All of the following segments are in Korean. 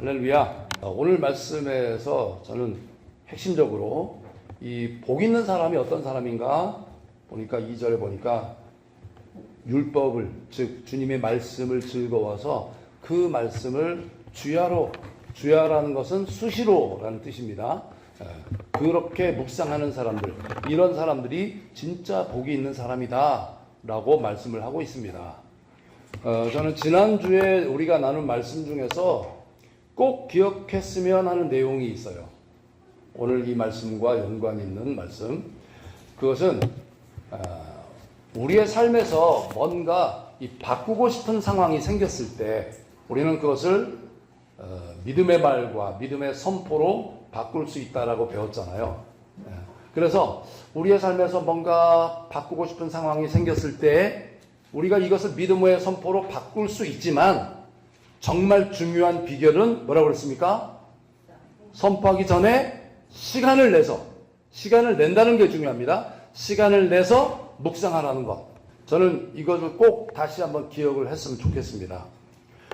할렐루야. 오늘 말씀에서 저는 핵심적으로 이 복 있는 사람이 어떤 사람인가 보니까 2절에 보니까 율법을, 즉 주님의 말씀을 즐거워서 그 말씀을 주야라는 것은 수시로라는 뜻입니다. 그렇게 묵상하는 사람들, 이런 사람들이 진짜 복이 있는 사람이다 라고 말씀을 하고 있습니다. 저는 지난주에 우리가 나눈 말씀 중에서 꼭 기억했으면 하는 내용이 있어요. 오늘 이 말씀과 연관이 있는 말씀. 그것은 우리의 삶에서 뭔가 바꾸고 싶은 상황이 생겼을 때 우리는 그것을 믿음의 말과 믿음의 선포로 바꿀 수 있다라고 배웠잖아요. 그래서 우리의 삶에서 뭔가 바꾸고 싶은 상황이 생겼을 때 우리가 이것을 믿음의 선포로 바꿀 수 있지만 정말 중요한 비결은 뭐라고 그랬습니까? 선포하기 전에 시간을 낸다는 게 중요합니다. 시간을 내서 묵상하라는 것. 저는 이것을 꼭 다시 한번 기억을 했으면 좋겠습니다.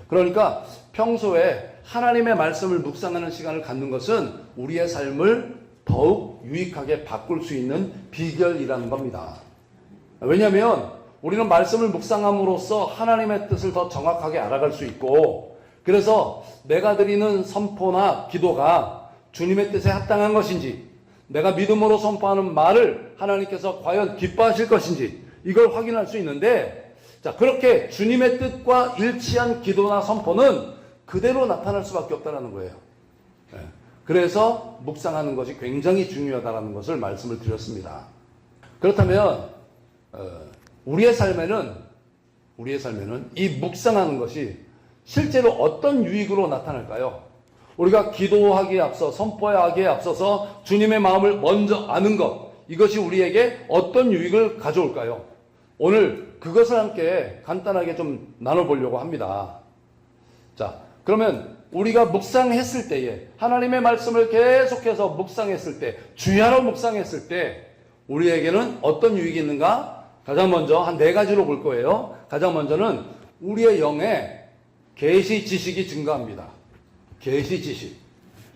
그러니까 평소에 하나님의 말씀을 묵상하는 시간을 갖는 것은 우리의 삶을 더욱 유익하게 바꿀 수 있는 비결이라는 겁니다. 왜냐하면 우리는 말씀을 묵상함으로써 하나님의 뜻을 더 정확하게 알아갈 수 있고, 그래서 내가 드리는 선포나 기도가 주님의 뜻에 합당한 것인지, 내가 믿음으로 선포하는 말을 하나님께서 과연 기뻐하실 것인지 이걸 확인할 수 있는데, 자, 그렇게 주님의 뜻과 일치한 기도나 선포는 그대로 나타날 수밖에 없다는 거예요. 그래서 묵상하는 것이 굉장히 중요하다는 것을 말씀을 드렸습니다. 그렇다면 우리의 삶에는 이 묵상하는 것이 실제로 어떤 유익으로 나타날까요? 우리가 기도하기에 앞서, 선포하기에 앞서서 주님의 마음을 먼저 아는 것, 이것이 우리에게 어떤 유익을 가져올까요? 오늘 그것을 함께 간단하게 좀 나눠보려고 합니다. 자, 그러면 우리가 묵상했을 때에, 하나님의 말씀을 계속해서 묵상했을 때, 주야로 묵상했을 때 우리에게는 어떤 유익이 있는가? 가장 먼저 한 4가지로 볼 거예요. 가장 먼저는 우리의 영에 계시 지식이 증가합니다. 계시 지식.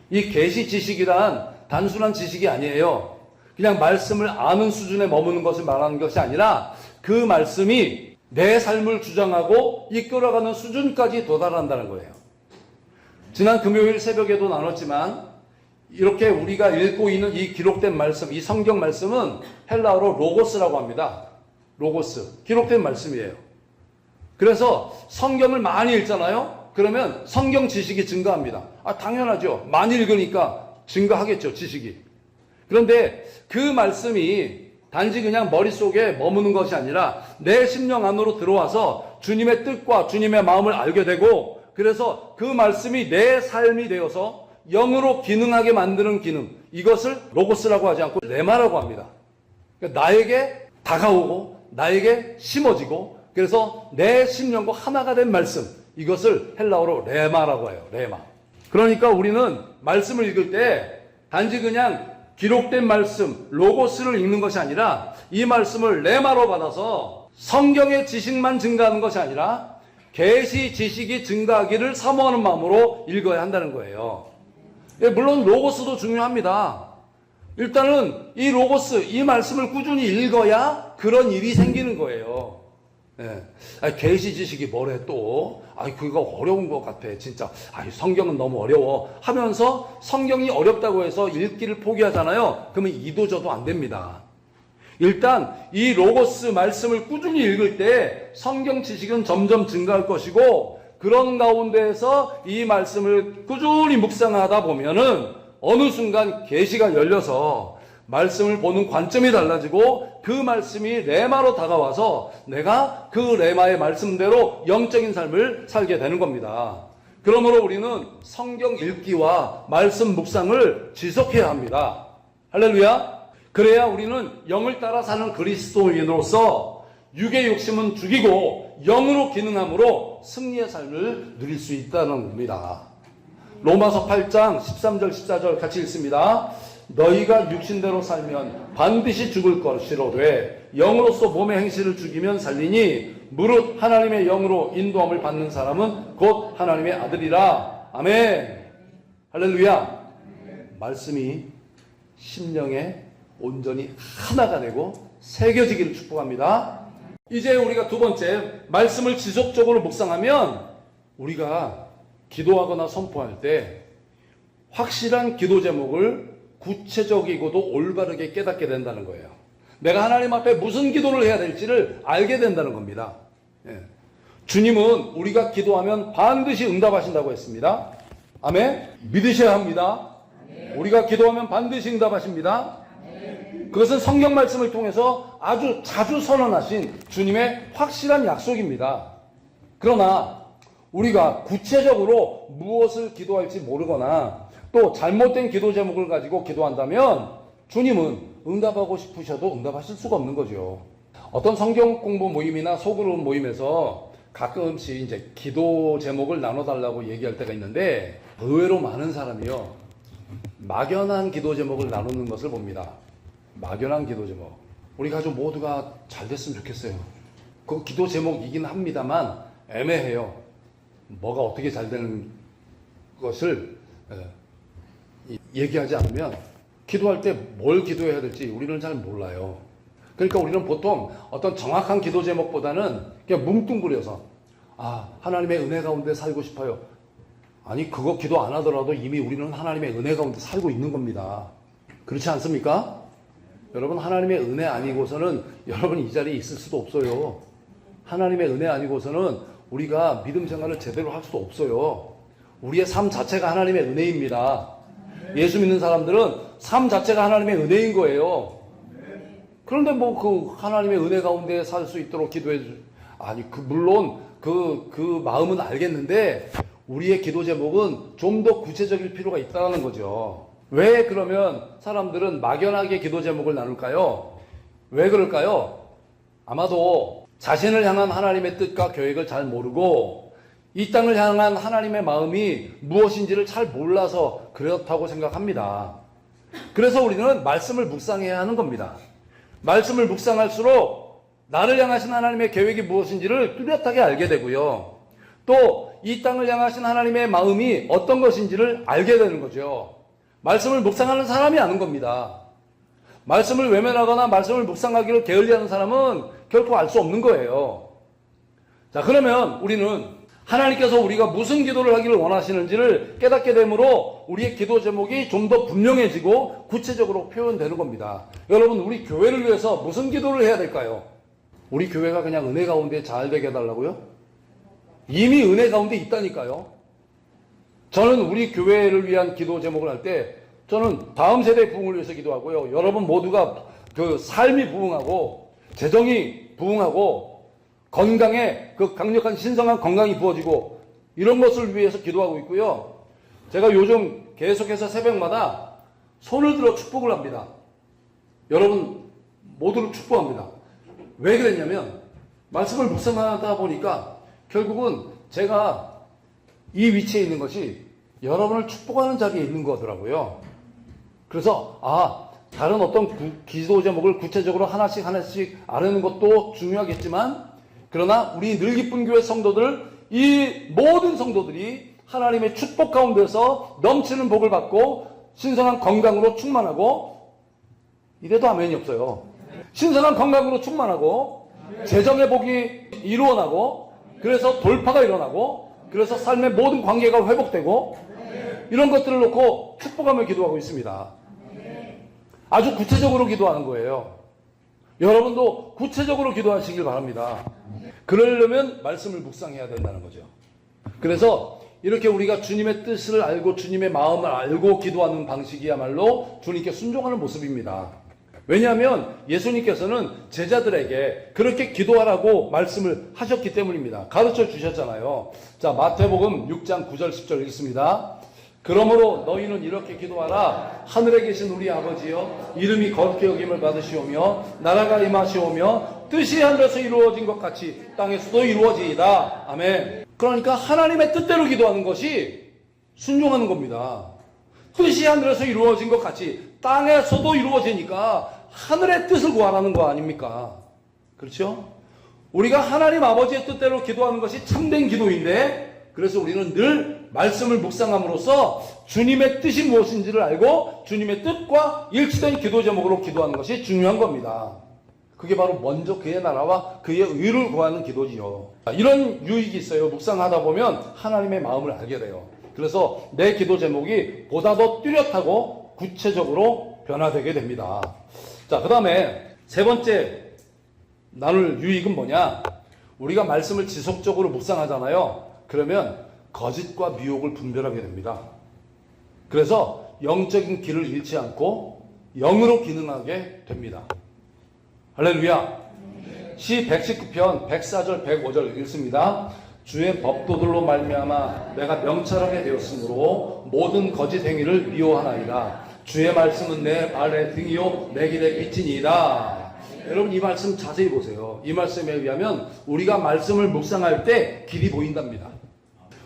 이 계시 지식이란 단순한 지식이 아니에요. 그냥 말씀을 아는 수준에 머무는 것을 말하는 것이 아니라 그 말씀이 내 삶을 주장하고 이끌어가는 수준까지 도달한다는 거예요. 지난 금요일 새벽에도 나눴지만 이렇게 우리가 읽고 있는 이 기록된 말씀, 이 성경 말씀은 헬라어로 로고스라고 합니다. 로고스, 기록된 말씀이에요. 그래서 성경을 많이 읽잖아요. 그러면 성경 지식이 증가합니다. 당연하죠. 많이 읽으니까 증가하겠죠, 지식이. 그런데 그 말씀이 단지 그냥 머릿속에 머무는 것이 아니라 내 심령 안으로 들어와서 주님의 뜻과 주님의 마음을 알게 되고, 그래서 그 말씀이 내 삶이 되어서 영으로 기능하게 만드는 기능, 이것을 로고스라고 하지 않고 레마라고 합니다. 그러니까 나에게 다가오고 나에게 심어지고, 그래서 내 심령과 하나가 된 말씀, 이것을 헬라어로 레마라고 해요. 레마. 그러니까 우리는 말씀을 읽을 때 단지 그냥 기록된 말씀, 로고스를 읽는 것이 아니라 이 말씀을 레마로 받아서 성경의 지식만 증가하는 것이 아니라 계시 지식이 증가하기를 사모하는 마음으로 읽어야 한다는 거예요. 물론 로고스도 중요합니다. 일단은 이 로고스, 이 말씀을 꾸준히 읽어야 그런 일이 생기는 거예요. 계시 지식이 뭐래 또? 그거 어려운 것 같아. 진짜. 성경은 너무 어려워. 하면서 성경이 어렵다고 해서 읽기를 포기하잖아요. 그러면 이도저도 안 됩니다. 일단 이 로고스 말씀을 꾸준히 읽을 때 성경 지식은 점점 증가할 것이고, 그런 가운데에서 이 말씀을 꾸준히 묵상하다 보면은 어느 순간 계시가 열려서 말씀을 보는 관점이 달라지고 그 말씀이 레마로 다가와서 내가 그 레마의 말씀대로 영적인 삶을 살게 되는 겁니다. 그러므로 우리는 성경 읽기와 말씀 묵상을 지속해야 합니다. 할렐루야. 그래야 우리는 영을 따라 사는 그리스도인으로서 육의 욕심은 죽이고 영으로 기능함으로 승리의 삶을 누릴 수 있다는 겁니다. 로마서 8장 13절 14절 같이 읽습니다. 너희가 육신대로 살면 반드시 죽을 것이로되 영으로서 몸의 행실을 죽이면 살리니 무릇 하나님의 영으로 인도함을 받는 사람은 곧 하나님의 아들이라. 아멘. 할렐루야. 말씀이 심령에 온전히 하나가 되고 새겨지기를 축복합니다. 이제 우리가 두 번째, 말씀을 지속적으로 묵상하면 우리가 기도하거나 선포할 때 확실한 기도 제목을 구체적이고도 올바르게 깨닫게 된다는 거예요. 내가 하나님 앞에 무슨 기도를 해야 될지를 알게 된다는 겁니다. 예. 주님은 우리가 기도하면 반드시 응답하신다고 했습니다. 아멘. 믿으셔야 합니다. 우리가 기도하면 반드시 응답하십니다. 그것은 성경 말씀을 통해서 아주 자주 선언하신 주님의 확실한 약속입니다. 그러나 우리가 구체적으로 무엇을 기도할지 모르거나 또 잘못된 기도 제목을 가지고 기도한다면 주님은 응답하고 싶으셔도 응답하실 수가 없는 거죠. 어떤 성경 공부 모임이나 소그룹 모임에서 가끔씩 이제 기도 제목을 나눠달라고 얘기할 때가 있는데 의외로 많은 사람이요, 막연한 기도 제목을 나누는 것을 봅니다. 막연한 기도 제목. 우리 가족 모두가 잘 됐으면 좋겠어요. 그 기도 제목이긴 합니다만 애매해요. 뭐가 어떻게 잘 되는 것을 얘기하지 않으면 기도할 때 뭘 기도해야 될지 우리는 잘 몰라요. 그러니까 우리는 보통 어떤 정확한 기도 제목보다는 그냥 뭉뚱그려서 하나님의 은혜 가운데 살고 싶어요. 아니, 그거 기도 안 하더라도 이미 우리는 하나님의 은혜 가운데 살고 있는 겁니다. 그렇지 않습니까? 여러분, 하나님의 은혜 아니고서는 여러분 이 자리에 있을 수도 없어요. 하나님의 은혜 아니고서는 우리가 믿음 생활을 제대로 할 수도 없어요. 우리의 삶 자체가 하나님의 은혜입니다. 예수 믿는 사람들은 삶 자체가 하나님의 은혜인 거예요. 그런데 뭐 그 하나님의 은혜 가운데 살 수 있도록 기도해 물론 그 마음은 알겠는데 우리의 기도 제목은 좀 더 구체적일 필요가 있다는 거죠. 왜 그러면 사람들은 막연하게 기도 제목을 나눌까요? 왜 그럴까요? 아마도 자신을 향한 하나님의 뜻과 계획을 잘 모르고 이 땅을 향한 하나님의 마음이 무엇인지를 잘 몰라서 그렇다고 생각합니다. 그래서 우리는 말씀을 묵상해야 하는 겁니다. 말씀을 묵상할수록 나를 향하신 하나님의 계획이 무엇인지를 뚜렷하게 알게 되고요. 또 이 땅을 향하신 하나님의 마음이 어떤 것인지를 알게 되는 거죠. 말씀을 묵상하는 사람이 아는 겁니다. 말씀을 외면하거나 말씀을 묵상하기를 게을리하는 사람은 결코 알 수 없는 거예요. 자, 그러면 우리는 하나님께서 우리가 무슨 기도를 하기를 원하시는지를 깨닫게 되므로 우리의 기도 제목이 좀 더 분명해지고 구체적으로 표현되는 겁니다. 여러분, 우리 교회를 위해서 무슨 기도를 해야 될까요? 우리 교회가 그냥 은혜 가운데 잘 되게 해달라고요? 이미 은혜 가운데 있다니까요. 저는 우리 교회를 위한 기도 제목을 할 때 저는 다음 세대 부흥을 위해서 기도하고요. 여러분 모두가 그 삶이 부흥하고 재정이 부흥하고 건강에 그 강력한 신성한 건강이 부어지고 이런 것을 위해서 기도하고 있고요. 제가 요즘 계속해서 새벽마다 손을 들어 축복을 합니다. 여러분 모두를 축복합니다. 왜 그랬냐면 말씀을 묵상하다 보니까 결국은 제가 이 위치에 있는 것이 여러분을 축복하는 자리에 있는 거더라고요. 그래서 다른 어떤 기도 제목을 구체적으로 하나씩 아는 것도 중요하겠지만 그러나 우리 늘 기쁜 교회 성도들, 이 모든 성도들이 하나님의 축복 가운데서 넘치는 복을 받고 신선한 건강으로 충만하고, 이래도 아멘이 없어요. 신선한 건강으로 충만하고 재정의 복이 이루어나고 그래서 돌파가 일어나고 그래서 삶의 모든 관계가 회복되고 이런 것들을 놓고 축복하며 기도하고 있습니다. 아주 구체적으로 기도하는 거예요. 여러분도 구체적으로 기도하시길 바랍니다. 그러려면 말씀을 묵상해야 된다는 거죠. 그래서 이렇게 우리가 주님의 뜻을 알고 주님의 마음을 알고 기도하는 방식이야말로 주님께 순종하는 모습입니다. 왜냐하면 예수님께서는 제자들에게 그렇게 기도하라고 말씀을 하셨기 때문입니다. 가르쳐 주셨잖아요. 자, 마태복음 6장 9절 10절 읽습니다. 그러므로 너희는 이렇게 기도하라. 하늘에 계신 우리 아버지여, 이름이 거룩히 여김을 받으시오며 나라가 임하시오며 뜻이 하늘에서 이루어진 것 같이 땅에서도 이루어지이다. 아멘. 그러니까 하나님의 뜻대로 기도하는 것이 순종하는 겁니다. 뜻이 하늘에서 이루어진 것 같이 땅에서도 이루어지니까 하늘의 뜻을 구하라는 거 아닙니까? 그렇죠? 우리가 하나님 아버지의 뜻대로 기도하는 것이 참된 기도인데, 그래서 우리는 늘 말씀을 묵상함으로써 주님의 뜻이 무엇인지를 알고 주님의 뜻과 일치된 기도 제목으로 기도하는 것이 중요한 겁니다. 그게 바로 먼저 그의 나라와 그의 의를 구하는 기도지요. 이런 유익이 있어요. 묵상하다 보면 하나님의 마음을 알게 돼요. 그래서 내 기도 제목이 보다 더 뚜렷하고 구체적으로 변화되게 됩니다. 자, 그 다음에 세 번째 나눌 유익은 뭐냐? 우리가 말씀을 지속적으로 묵상하잖아요. 그러면 거짓과 미혹을 분별하게 됩니다. 그래서 영적인 길을 잃지 않고 영으로 기능하게 됩니다. 할렐루야. 시 119편 104절 105절 읽습니다. 주의 법도들로 말미암아 내가 명철하게 되었으므로 모든 거짓 행위를 미워하나이다. 주의 말씀은 내 발의 등이요 내 길의 빛이니이다. 여러분 이 말씀 자세히 보세요. 이 말씀에 의하면 우리가 말씀을 묵상할 때 길이 보인답니다.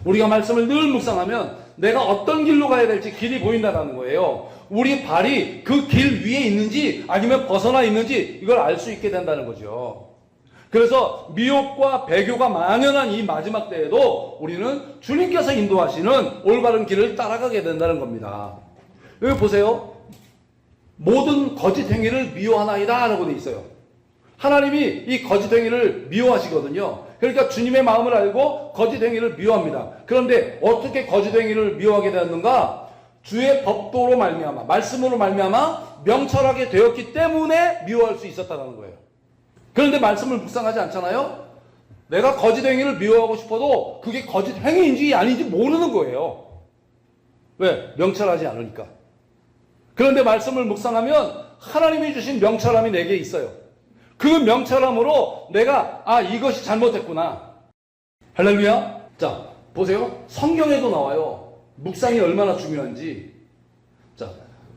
우리가 말씀을 늘 묵상하면 내가 어떤 길로 가야 될지 길이 보인다는 거예요. 우리 발이 그 길 위에 있는지 아니면 벗어나 있는지 이걸 알 수 있게 된다는 거죠. 그래서 미혹과 배교가 만연한 이 마지막 때에도 우리는 주님께서 인도하시는 올바른 길을 따라가게 된다는 겁니다. 여기 보세요. 모든 거짓 행위를 미워하나이다 라고 되어 있어요. 하나님이 이 거짓 행위를 미워하시거든요. 그러니까 주님의 마음을 알고 거짓 행위를 미워합니다. 그런데 어떻게 거짓 행위를 미워하게 되었는가? 주의 법도로 말미암아, 말씀으로 말미암아 명철하게 되었기 때문에 미워할 수 있었다는 거예요. 그런데 말씀을 묵상하지 않잖아요? 내가 거짓 행위를 미워하고 싶어도 그게 거짓 행위인지 아닌지 모르는 거예요. 왜? 명철하지 않으니까. 그런데 말씀을 묵상하면 하나님이 주신 명철함이 내게 있어요. 그 명철함으로 내가 이것이 잘못됐구나. 할렐루야. 자, 보세요. 성경에도 나와요. 묵상이 얼마나 중요한지. 자,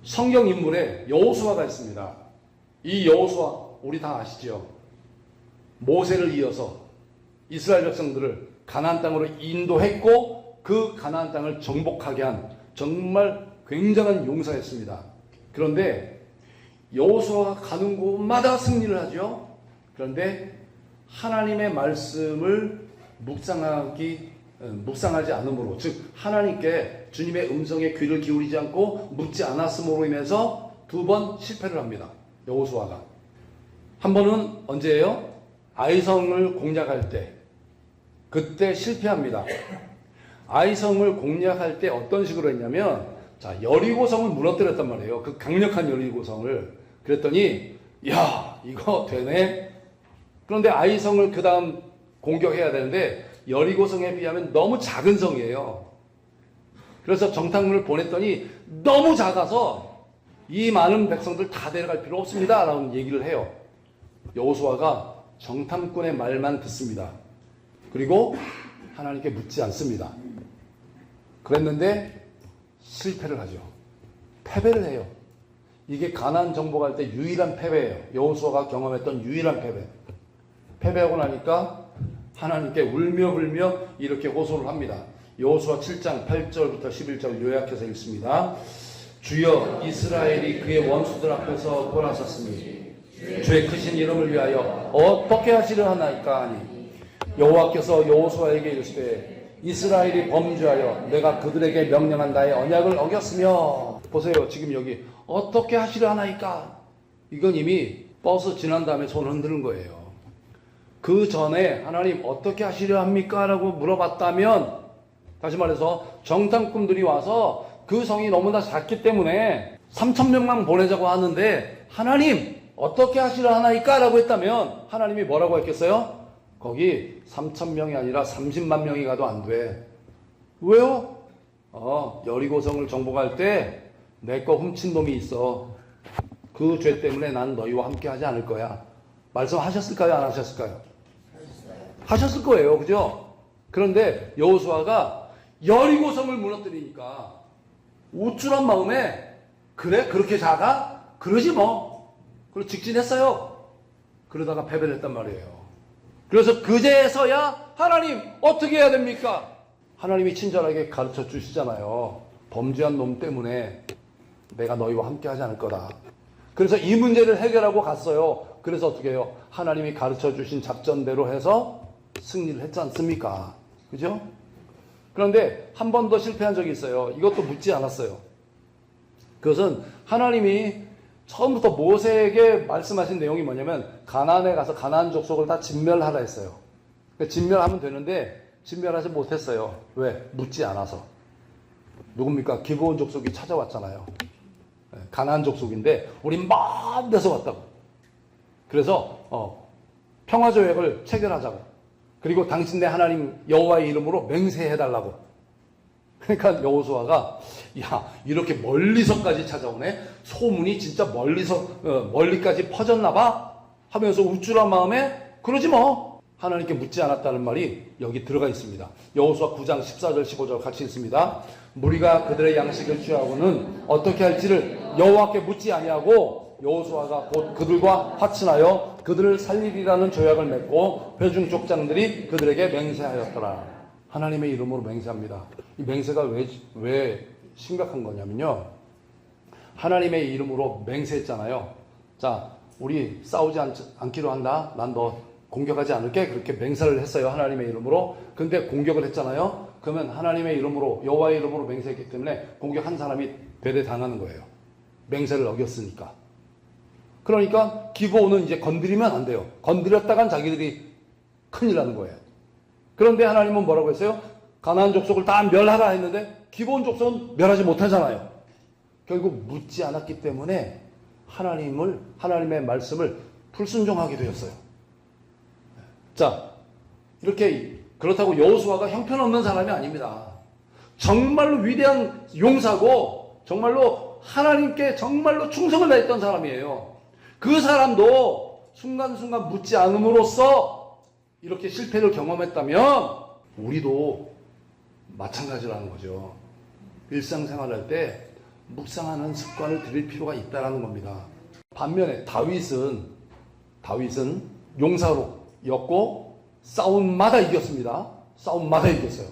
성경 인물에 여호수아가 있습니다. 이 여호수아 우리 다 아시죠? 모세를 이어서 이스라엘 백성들을 가나안 땅으로 인도했고 그 가나안 땅을 정복하게 한 정말 굉장한 용사였습니다. 그런데 여호수아가 가는 곳마다 승리를 하죠. 그런데 하나님의 말씀을 묵상하지 않으므로, 즉 하나님께 주님의 음성에 귀를 기울이지 않고 묻지 않았음으로 인해서 2번 실패를 합니다. 여호수아가. 한 번은 언제예요? 아이성을 공략할 때. 그때 실패합니다. 아이성을 공략할 때 어떤 식으로 했냐면, 자, 여리고성을 무너뜨렸단 말이에요. 그 강력한 여리고성을. 그랬더니 야, 이거 되네. 그런데 아이성을 그 다음 공격해야 되는데 여리고성에 비하면 너무 작은 성이에요. 그래서 정탐꾼을 보냈더니 너무 작아서 이 많은 백성들 다 데려갈 필요 없습니다 라는 얘기를 해요. 여호수아가 정탐꾼의 말만 듣습니다. 그리고 하나님께 묻지 않습니다. 그랬는데 실패를 하죠. 패배를 해요. 이게 가나안 정복할 때 유일한 패배예요. 여호수아가 경험했던 유일한 패배. 패배하고 나니까 하나님께 울며 불며 이렇게 호소를 합니다. 여호수아 7장 8절부터 11절 요약해서 읽습니다. 주여, 이스라엘이 그의 원수들 앞에서 돌아섰으니 주의 크신 이름을 위하여 어떻게 하시려 하나이까 하니, 여호와께서 여호수아에게 이르시되 이스라엘이 범죄하여 내가 그들에게 명령한 나의 언약을 어겼으며. 보세요. 지금 여기 어떻게 하시려 하나이까? 이건 이미 버스 지난 다음에 손을 흔드는 거예요. 그 전에 하나님 어떻게 하시려 합니까? 라고 물어봤다면, 다시 말해서 정탐꾼들이 와서 그 성이 너무나 작기 때문에 3,000명만 보내자고 하는데 하나님 어떻게 하시려 하나이까? 라고 했다면 하나님이 뭐라고 했겠어요? 거기 3,000명이 아니라 30만 명이 가도 안 돼. 왜요? 여리고성을 정복할 때 내 거 훔친 놈이 있어. 그 죄 때문에 난 너희와 함께 하지 않을 거야. 말씀하셨을까요? 안 하셨을까요? 하셨을 거예요. 그죠? 그런데 여호수아가 여리고성을 무너뜨리니까 우쭐한 마음에, 그래? 그렇게 작아? 그러지 뭐. 그리고 직진했어요. 그러다가 패배를 했단 말이에요. 그래서 그제서야 하나님 어떻게 해야 됩니까? 하나님이 친절하게 가르쳐 주시잖아요. 범죄한 놈 때문에 내가 너희와 함께 하지 않을 거다. 그래서 이 문제를 해결하고 갔어요. 그래서 어떻게 해요? 하나님이 가르쳐 주신 작전대로 해서 승리를 했지 않습니까? 그죠? 그런데 한 번 더 실패한 적이 있어요. 이것도 묻지 않았어요. 그것은 하나님이 처음부터 모세에게 말씀하신 내용이 뭐냐면 가나안에 가서 가나안 족속을 다 진멸하라 했어요. 그러니까 진멸하면 되는데 진멸하지 못했어요. 왜? 묻지 않아서. 누굽니까? 기브온 족속이 찾아왔잖아요. 가나안 족속인데 우린 먼 데서 왔다고. 그래서 평화조약을 체결하자고. 그리고 당신네 하나님 여호와의 이름으로 맹세해달라고. 그러니까 여호수아가 야 이렇게 멀리서까지 찾아오네. 소문이 진짜 멀리까지 퍼졌나봐 하면서 우쭐한 마음에 그러지 뭐. 하나님께 묻지 않았다는 말이 여기 들어가 있습니다. 여호수아 9장 14절 15절 같이 읽습니다. 무리가 그들의 양식을 취하고는 어떻게 할지를 여호와께 묻지 아니하고 여호수아가 곧 그들과 화친하여 그들을 살리리라는 조약을 맺고 회중 족장들이 그들에게 맹세하였더라. 하나님의 이름으로 맹세합니다. 이 맹세가 왜 심각한 거냐면요. 하나님의 이름으로 맹세했잖아요. 자, 우리 싸우지 않기로 한다. 난 너 공격하지 않을게. 그렇게 맹세를 했어요. 하나님의 이름으로. 근데 공격을 했잖아요. 그러면 하나님의 이름으로 여호와의 이름으로 맹세했기 때문에 공격한 사람이 배대당하는 거예요. 맹세를 어겼으니까. 그러니까 기브온은 이제 건드리면 안 돼요. 건드렸다간 자기들이 큰일 나는 거예요. 그런데 하나님은 뭐라고 했어요? 가나안 족속을 다 멸하라 했는데 기브온 족속은 멸하지 못하잖아요. 결국 묻지 않았기 때문에 하나님의 말씀을 불순종하게 되었어요. 자, 이렇게 그렇다고 여호수아가 형편없는 사람이 아닙니다. 정말로 위대한 용사고 정말로 하나님께 정말로 충성을 다했던 사람이에요. 그 사람도 순간순간 묻지 않음으로써 이렇게 실패를 경험했다면 우리도 마찬가지라는 거죠. 일상생활할 때 묵상하는 습관을 들일 필요가 있다는 겁니다. 반면에 다윗은 용사로였고 싸움마다 이겼습니다. 싸움마다 이겼어요.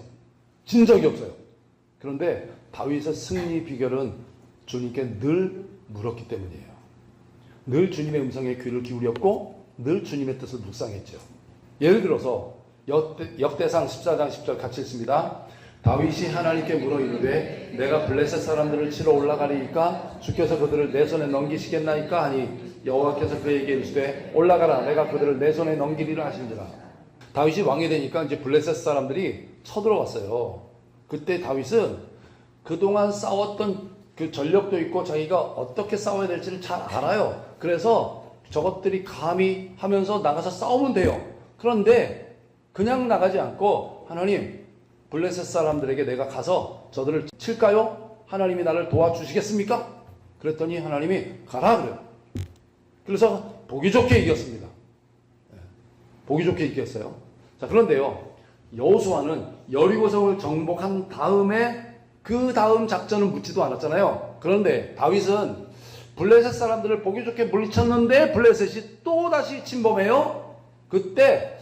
진 적이 없어요. 그런데 다윗의 승리 비결은 주님께 늘 물었기 때문이에요. 늘 주님의 음성에 귀를 기울였고 늘 주님의 뜻을 묵상했죠. 예를 들어서 역대상 14장 10절 같이 읽습니다. 다윗이 하나님께 물어 이르되 내가 블레셋 사람들을 치러 올라가리이까 주께서 그들을 내 손에 넘기시겠나이까 하니 여호와께서 그에게 이르시되 올라가라 내가 그들을 내 손에 넘기리라 하신지라. 다윗이 왕이 되니까 이제 블레셋 사람들이 쳐들어왔어요. 그때 다윗은 그동안 싸웠던 그 전력도 있고 자기가 어떻게 싸워야 될지를 잘 알아요. 그래서 저것들이 감히 하면서 나가서 싸우면 돼요. 그런데 그냥 나가지 않고 하나님 블레셋 사람들에게 내가 가서 저들을 칠까요? 하나님이 나를 도와주시겠습니까? 그랬더니 하나님이 가라 그래요. 그래서 보기 좋게 이겼습니다. 보기 좋게 이겼어요. 자, 그런데요. 여호수아는 여리고성을 정복한 다음에 그 다음 작전은 묻지도 않았잖아요. 그런데 다윗은 블레셋 사람들을 보기 좋게 물리쳤는데 블레셋이 또 다시 침범해요. 그때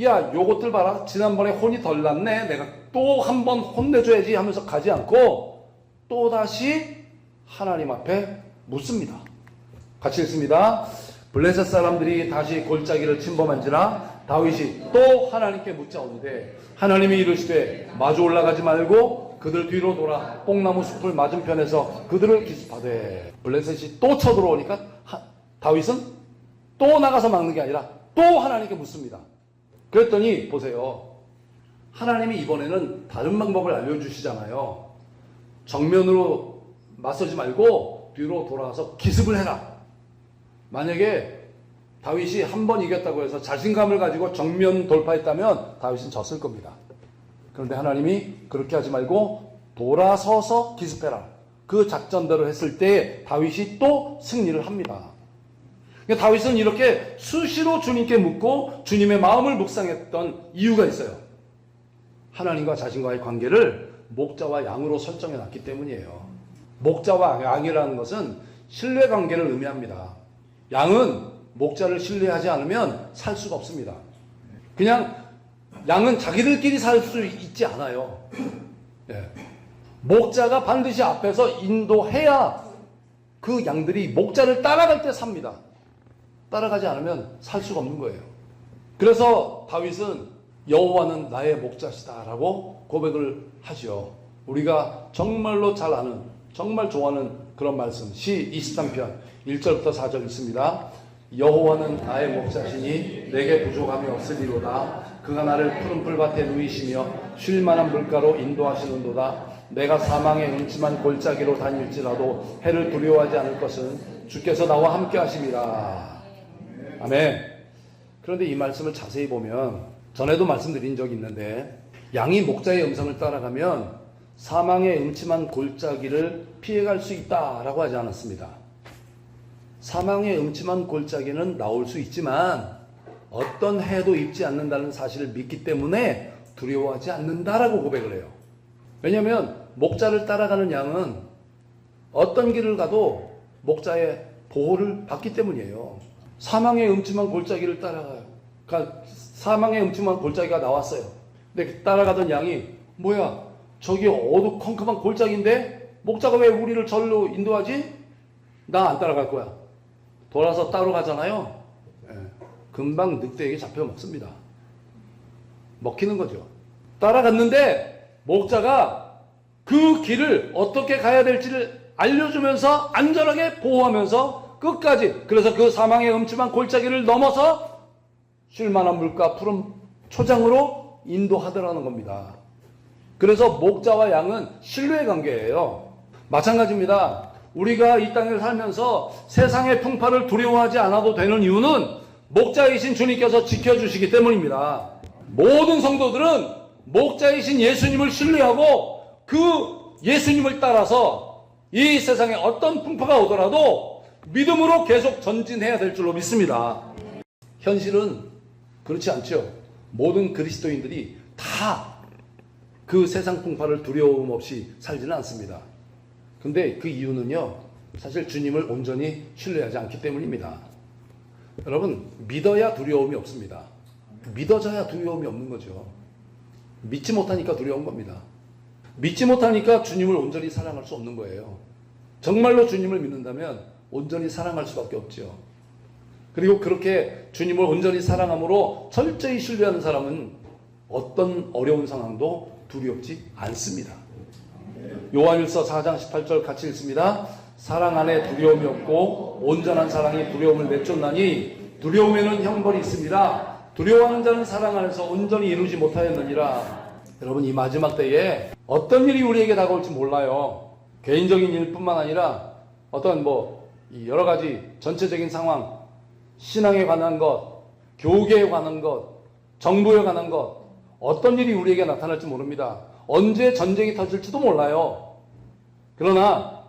야 요것들 봐라. 지난번에 혼이 덜 났네. 내가 또 한 번 혼내줘야지 하면서 가지 않고 또 다시 하나님 앞에 묻습니다. 같이 읽습니다. 블레셋 사람들이 다시 골짜기를 침범한지라 다윗이 또 하나님께 묻자오는데 하나님이 이르시되 마주 올라가지 말고 그들 뒤로 돌아 뽕나무 숲을 맞은편에서 그들을 기습하되. 블레셋이 또 쳐들어오니까 다윗은 또 나가서 막는 게 아니라 또 하나님께 묻습니다. 그랬더니 보세요. 하나님이 이번에는 다른 방법을 알려주시잖아요. 정면으로 맞서지 말고 뒤로 돌아와서 기습을 해라. 만약에 다윗이 한 번 이겼다고 해서 자신감을 가지고 정면 돌파했다면 다윗은 졌을 겁니다. 그런데 하나님이 그렇게 하지 말고 돌아서서 기습해라. 그 작전대로 했을 때 다윗이 또 승리를 합니다. 그러니까 다윗은 이렇게 수시로 주님께 묻고 주님의 마음을 묵상했던 이유가 있어요. 하나님과 자신과의 관계를 목자와 양으로 설정해 놨기 때문이에요. 목자와 양이라는 것은 신뢰관계를 의미합니다. 양은 목자를 신뢰하지 않으면 살 수가 없습니다. 그냥 양은 자기들끼리 살 수 있지 않아요. 예. 목자가 반드시 앞에서 인도해야 그 양들이 목자를 따라갈 때 삽니다. 따라가지 않으면 살 수가 없는 거예요. 그래서 다윗은 여호와는 나의 목자시다라고 고백을 하죠. 우리가 정말로 잘 아는, 정말 좋아하는 그런 말씀, 시 23편 1절부터 4절 있습니다. 여호와는 나의 목자시니 내게 부족함이 없으리로다. 그가 나를 푸른 풀밭에 누이시며 쉴 만한 물가로 인도하시는도다. 내가 사망의 음침한 골짜기로 다닐지라도 해를 두려워하지 않을 것은 주께서 나와 함께 하심이라. 아멘. 그런데 이 말씀을 자세히 보면, 전에도 말씀드린 적이 있는데, 양이 목자의 음성을 따라가면 사망의 음침한 골짜기를 피해갈 수 있다라고 하지 않았습니다. 사망의 음침한 골짜기는 나올 수 있지만 어떤 해도 입지 않는다는 사실을 믿기 때문에 두려워하지 않는다라고 고백을 해요. 왜냐하면 목자를 따라가는 양은 어떤 길을 가도 목자의 보호를 받기 때문이에요. 사망의 음침한 골짜기를 따라가요. 그러니까 사망의 음침한 골짜기가 나왔어요. 근데 따라가던 양이, 뭐야, 저기 어두컴컴한 골짜기인데 목자가 왜 우리를 절로 인도하지? 나 안 따라갈 거야. 돌아서 따로 가잖아요. 금방 늑대에게 잡혀 먹습니다. 먹히는 거죠. 따라갔는데 목자가 그 길을 어떻게 가야 될지를 알려주면서 안전하게 보호하면서 끝까지, 그래서 그 사망의 음침한 골짜기를 넘어서 쉴만한 물가 푸른 초장으로 인도하더라는 겁니다. 그래서 목자와 양은 신뢰의 관계예요. 마찬가지입니다. 우리가 이 땅에 살면서 세상의 풍파를 두려워하지 않아도 되는 이유는 목자이신 주님께서 지켜주시기 때문입니다. 모든 성도들은 목자이신 예수님을 신뢰하고 그 예수님을 따라서 이 세상에 어떤 풍파가 오더라도 믿음으로 계속 전진해야 될 줄로 믿습니다. 현실은 그렇지 않죠. 모든 그리스도인들이 다 그 세상 풍파를 두려움 없이 살지는 않습니다. 근데 그 이유는요, 사실 주님을 온전히 신뢰하지 않기 때문입니다. 여러분, 믿어야 두려움이 없습니다. 믿어져야 두려움이 없는 거죠. 믿지 못하니까 두려운 겁니다. 믿지 못하니까 주님을 온전히 사랑할 수 없는 거예요. 정말로 주님을 믿는다면 온전히 사랑할 수밖에 없죠. 그리고 그렇게 주님을 온전히 사랑함으로 철저히 신뢰하는 사람은 어떤 어려운 상황도 두렵지 않습니다. 요한일서 4장 18절 같이 읽습니다. 사랑 안에 두려움이 없고 온전한 사랑이 두려움을 내쫓나니 두려움에는 형벌이 있습니다. 두려워하는 자는 사랑 안에서 온전히 이루지 못하였느니라. 여러분, 이 마지막 때에 어떤 일이 우리에게 다가올지 몰라요. 개인적인 일뿐만 아니라 어떤 여러 가지 전체적인 상황, 신앙에 관한 것, 교계에 관한 것, 정부에 관한 것, 어떤 일이 우리에게 나타날지 모릅니다. 언제 전쟁이 터질지도 몰라요. 그러나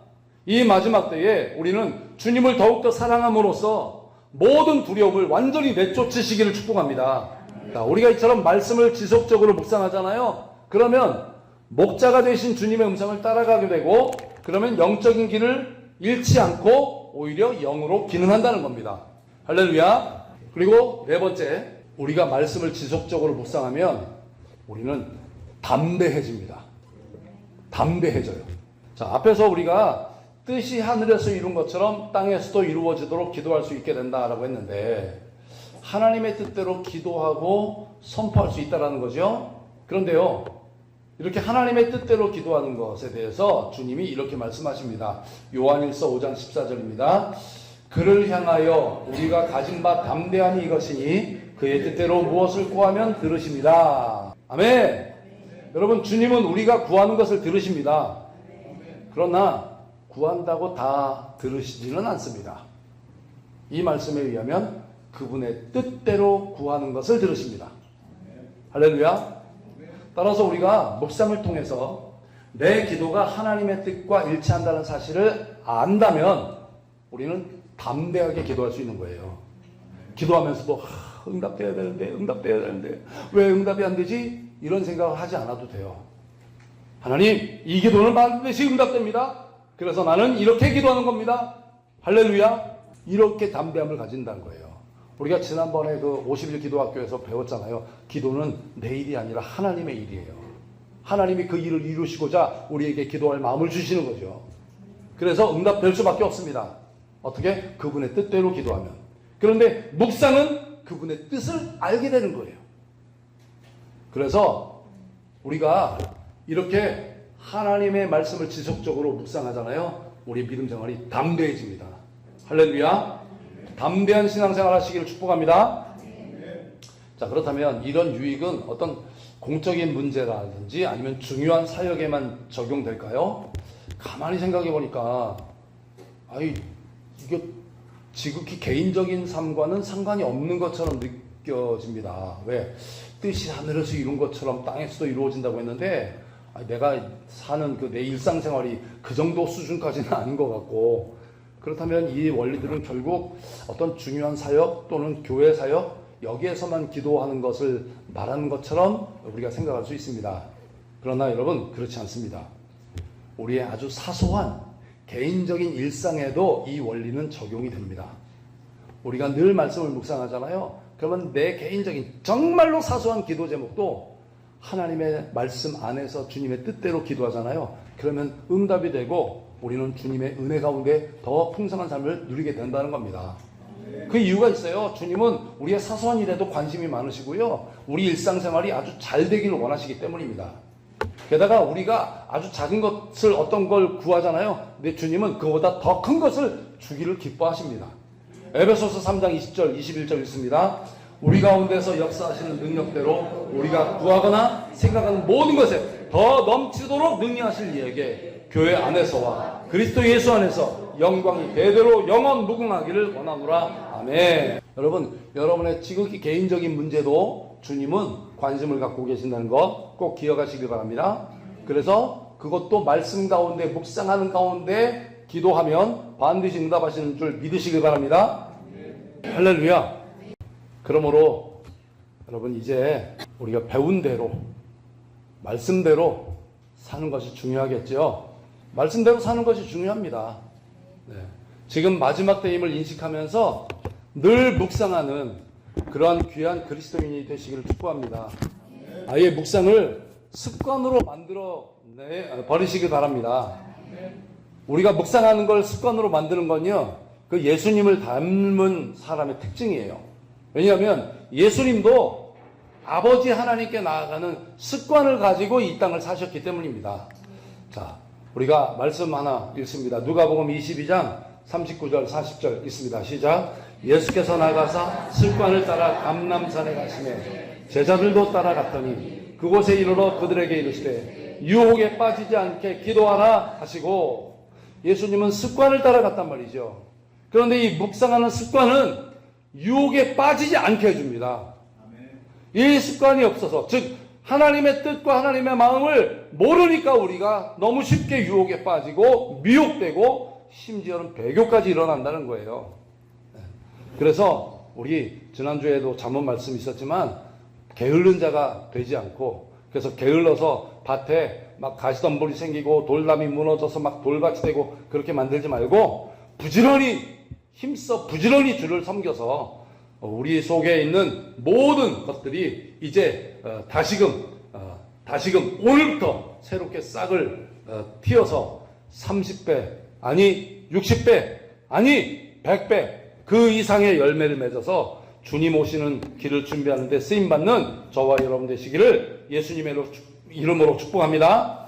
이 마지막 때에 우리는 주님을 더욱더 사랑함으로써 모든 두려움을 완전히 내쫓으시기를 축복합니다. 자, 우리가 이처럼 말씀을 지속적으로 묵상하잖아요. 그러면 목자가 되신 주님의 음성을 따라가게 되고, 그러면 영적인 길을 잃지 않고 오히려 영으로 기능한다는 겁니다. 할렐루야. 그리고 네 번째, 우리가 말씀을 지속적으로 묵상하면 우리는 담대해집니다. 담대해져요. 자, 앞에서 우리가 뜻이 하늘에서 이룬 것처럼 땅에서도 이루어지도록 기도할 수 있게 된다라고 했는데, 하나님의 뜻대로 기도하고 선포할 수 있다라는 거죠. 그런데요, 이렇게 하나님의 뜻대로 기도하는 것에 대해서 주님이 이렇게 말씀하십니다. 요한일서 5장 14절입니다. 그를 향하여 우리가 가진 바 담대함이 이것이니 그의 뜻대로 무엇을 구하면 들으십니다. 아멘. 여러분, 주님은 우리가 구하는 것을 들으십니다. 그러나 구한다고 다 들으시지는 않습니다. 이 말씀에 의하면 그분의 뜻대로 구하는 것을 들으십니다. 할렐루야. 따라서 우리가 묵상을 통해서 내 기도가 하나님의 뜻과 일치한다는 사실을 안다면 우리는 담대하게 기도할 수 있는 거예요. 기도하면서도 응답돼야 되는데 왜 응답이 안 되지? 이런 생각을 하지 않아도 돼요. 하나님, 이 기도는 반드시 응답됩니다. 그래서 나는 이렇게 기도하는 겁니다. 할렐루야. 이렇게 담대함을 가진다는 거예요. 우리가 지난번에 그 50일 기도학교에서 배웠잖아요. 기도는 내 일이 아니라 하나님의 일이에요. 하나님이 그 일을 이루시고자 우리에게 기도할 마음을 주시는 거죠. 그래서 응답될 수밖에 없습니다. 어떻게? 그분의 뜻대로 기도하면. 그런데 묵상은 그분의 뜻을 알게 되는 거예요. 그래서 우리가 이렇게 하나님의 말씀을 지속적으로 묵상하잖아요. 우리 믿음 생활이 담대해집니다. 할렐루야. 담대한 신앙생활 하시기를 축복합니다. 자, 그렇다면 이런 유익은 어떤 공적인 문제라든지 아니면 중요한 사역에만 적용될까요? 가만히 생각해 보니까 이게 지극히 개인적인 삶과는 상관이 없는 것처럼 느껴집니다. 왜? 뜻이 하늘에서 이룬 것처럼 땅에서도 이루어진다고 했는데 내가 사는 내 일상생활이 그 정도 수준까지는 아닌 것 같고, 그렇다면 이 원리들은 결국 어떤 중요한 사역 또는 교회 사역 여기에서만 기도하는 것을 말하는 것처럼 우리가 생각할 수 있습니다. 그러나 여러분, 그렇지 않습니다. 우리의 아주 사소한 개인적인 일상에도 이 원리는 적용이 됩니다. 우리가 늘 말씀을 묵상하잖아요. 그러면 내 개인적인 정말로 사소한 기도 제목도 하나님의 말씀 안에서 주님의 뜻대로 기도하잖아요. 그러면 응답이 되고 우리는 주님의 은혜 가운데 더 풍성한 삶을 누리게 된다는 겁니다. 그 이유가 있어요. 주님은 우리의 사소한 일에도 관심이 많으시고요, 우리 일상생활이 아주 잘 되기를 원하시기 때문입니다. 게다가 우리가 아주 작은 것을 어떤 걸 구하잖아요. 근데 주님은 그보다 더 큰 것을 주기를 기뻐하십니다. 에베소서 3장 20절 21절 읽습니다. 우리 가운데서 역사하시는 능력대로 우리가 구하거나 생각하는 모든 것에 더 넘치도록 능력하실 이에게 교회 안에서와 그리스도 예수 안에서 영광이 대대로 영원 무궁하기를 원하노라. 아멘. 여러분, 여러분의 지극히 개인적인 문제도 주님은 관심을 갖고 계신다는 것 꼭 기억하시길 바랍니다. 그래서 그것도 말씀 가운데 묵상하는 가운데 기도하면 반드시 응답하시는 줄 믿으시길 바랍니다. 할렐루야. 그러므로 여러분, 이제 우리가 배운 대로 말씀대로 사는 것이 중요하겠죠. 말씀대로 사는 것이 중요합니다. 네. 지금 마지막 때임을 인식하면서 늘 묵상하는 그러한 귀한 그리스도인이 되시기를 축복합니다. 아예 묵상을 습관으로 만들어 버리시길 바랍니다. 우리가 묵상하는 걸 습관으로 만드는 건요, 그 예수님을 닮은 사람의 특징이에요. 왜냐하면 예수님도 아버지 하나님께 나아가는 습관을 가지고 이 땅을 사셨기 때문입니다. 자, 우리가 말씀 하나 읽습니다. 누가복음 22장 39절 40절 읽습니다. 시작. 예수께서 나가사 습관을 따라 감람산에 가시매 제자들도 따라갔더니 그곳에 이르러 그들에게 이르시되 유혹에 빠지지 않게 기도하라 하시고, 예수님은 습관을 따라갔단 말이죠. 그런데 이 묵상하는 습관은 유혹에 빠지지 않게 해줍니다. 이 습관이 없어서, 즉 하나님의 뜻과 하나님의 마음을 모르니까 우리가 너무 쉽게 유혹에 빠지고 미혹되고 심지어는 배교까지 일어난다는 거예요. 그래서 우리 지난주에도 잠언 말씀이 있었지만 게으른 자가 되지 않고, 그래서 게을러서 밭에 막 가시덤불이 생기고 돌담이 무너져서 막 돌밭이 되고 그렇게 만들지 말고 부지런히 힘써 부지런히 주를 섬겨서 우리 속에 있는 모든 것들이 이제 다시금 오늘부터 새롭게 싹을 틔어서 30배 아니 60배 아니 100배 그 이상의 열매를 맺어서 주님 오시는 길을 준비하는 데 쓰임받는 저와 여러분 되시기를 예수님의 이름으로 축복합니다.